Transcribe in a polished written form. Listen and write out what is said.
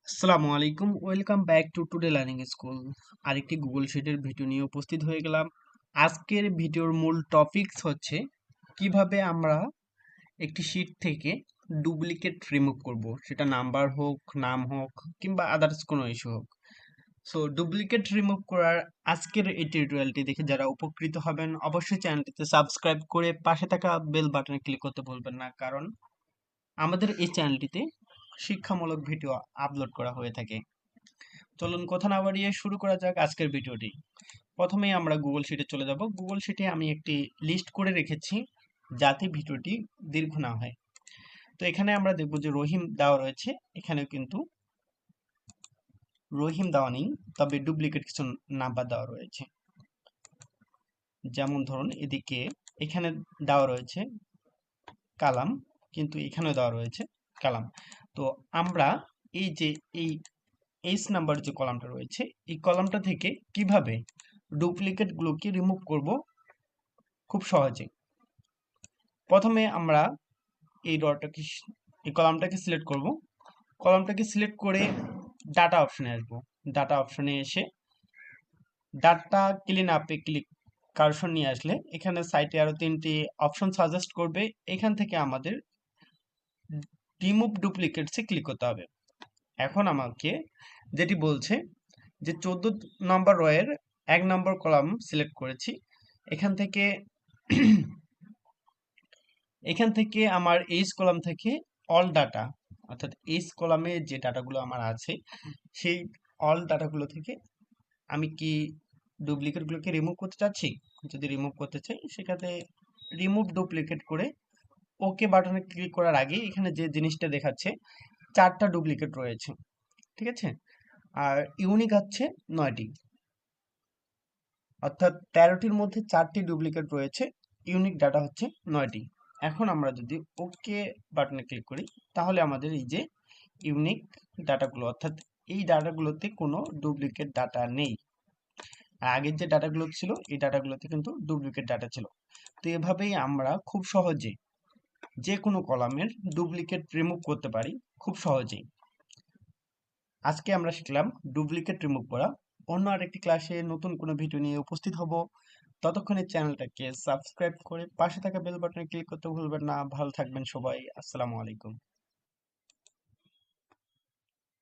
আসসালামু আলাইকুম, welcome back to today learning school. আরেকটি গুগল শিটের ভিডিও নিয়ে উপস্থিত হয়ে গেলাম। আজকের ভিডিওর মূল টপিকস হচ্ছে কিভাবে আমরা একটি শিট থেকে ডুপ্লিকেট রিমুভ করব, সেটা নাম্বার হোক, নাম হোক কিংবা আদার্স কোনো ইস্যু হোক। সো ডুপ্লিকেট রিমুভ করার আজকের এই টিউটোরিয়ালটি দেখে যারা উপকৃত হবেন অবশ্যই চ্যানেলটিতে সাবস্ক্রাইব করে পাশে থাকা বেল বাটনে ক্লিক করতে ভুলবেন না, কারণ আমাদের এই চ্যানেলটিতে শিক্ষামূলক ভিডিও আপলোড করা হয়ে থাকে। চলুন কথা না বাড়িয়ে শুরু করা যাক আজকের ভিডিওটি। প্রথমেই আমরা গুগল শিটে চলে যাব। গুগল শিটে আমি একটি লিস্ট করে রেখেছি যাতে ভিডিওটি দীর্ঘ না হয়। তো এখানে আমরা দেখব যে রহিম দেওয়া রয়েছে, এখানেও কিন্তু রহিম দেওয়া নেই, তবে ডুপ্লিকেট কিছু নাম্বার দেওয়া রয়েছে। যেমন ধরুন এদিকে এখানে দেওয়া রয়েছে কালাম, কিন্তু এখানেও দেওয়া রয়েছে কালাম। তো আমরা এই যে এই এইচ নাম্বার যে কলামটা রয়েছে, এই কলামটা থেকে কিভাবে ডুপ্লিকেট গুলোকে রিমুভ করব খুব সহজে। প্রথমে আমরা এই ডটটাকে এই কলামটাকে সিলেক্ট করব। কলামটাকে সিলেক্ট করে ডাটা অপশনে আসব। ডাটা অপশনে এসে ডাটা ক্লিন আপে ক্লিক কার্সর নিয়ে আসলে এখানে সাইটে আরো তিনটি অপশন সাজেস্ট করবে। এখান থেকে আমাদের রিমুভ ডুপ্লিকেটসে ক্লিক করতে হবে। এখন আমাকে যেটি বলছে যে 14 নম্বর রয়ের 1 নম্বর কলাম সিলেক্ট করেছি। এখান থেকে আমার এইচ কলাম থেকে অল ডাটা, অর্থাৎ এইচ কলামে যে ডাটাগুলো আমার আছে সেই অল ডাটাগুলো থেকে আমি কি ডুপ্লিকেটগুলোকে রিমুভ করতে চাচ্ছি। যদি রিমুভ করতে চাই সেক্ষেত্রে রিমুভ ডুপ্লিকেট করে ওকে বাটনে ক্লিক করার আগে এখানে যে জিনিসটা দেখাচ্ছে 4টা ডুপ্লিকেট রয়েছে, ঠিক আছে। আর ইউনিক হচ্ছে 9টি, অর্থাৎ 13টির মধ্যে 4টি ডুপ্লিকেট রয়েছে, ইউনিক ডাটা হচ্ছে 9টি। এখন আমরা যদি ওকে বাটনে ক্লিক করি তাহলে আমাদের এই যে ইউনিক ডাটাগুলো, অর্থাৎ এই ডাটাগুলোতে কোনো ডুপ্লিকেট ডাটা নেই। আর আগের যে ডাটাগুলো ছিল এই ডাটাগুলোতে কিন্তু ডুপ্লিকেট ডাটা ছিল। তো এভাবেই আমরা খুব সহজে যে কোনো কলামের ডুপ্লিকেট রিমুভ করতে পারি খুব সহজেই। আজকে আমরা শিখলাম ডুপ্লিকেট রিমুভ করা। অন্য আরেকটি ক্লাসে নতুন কোনো ভিডিও নিয়ে উপস্থিত হব। ততক্ষণে চ্যানেলটাকে সাবস্ক্রাইব করে পাশে থাকা বেল বাটনে ক্লিক করতে ভুলবেন না। ভালো থাকবেন সবাই। আসসালামু আলাইকুম।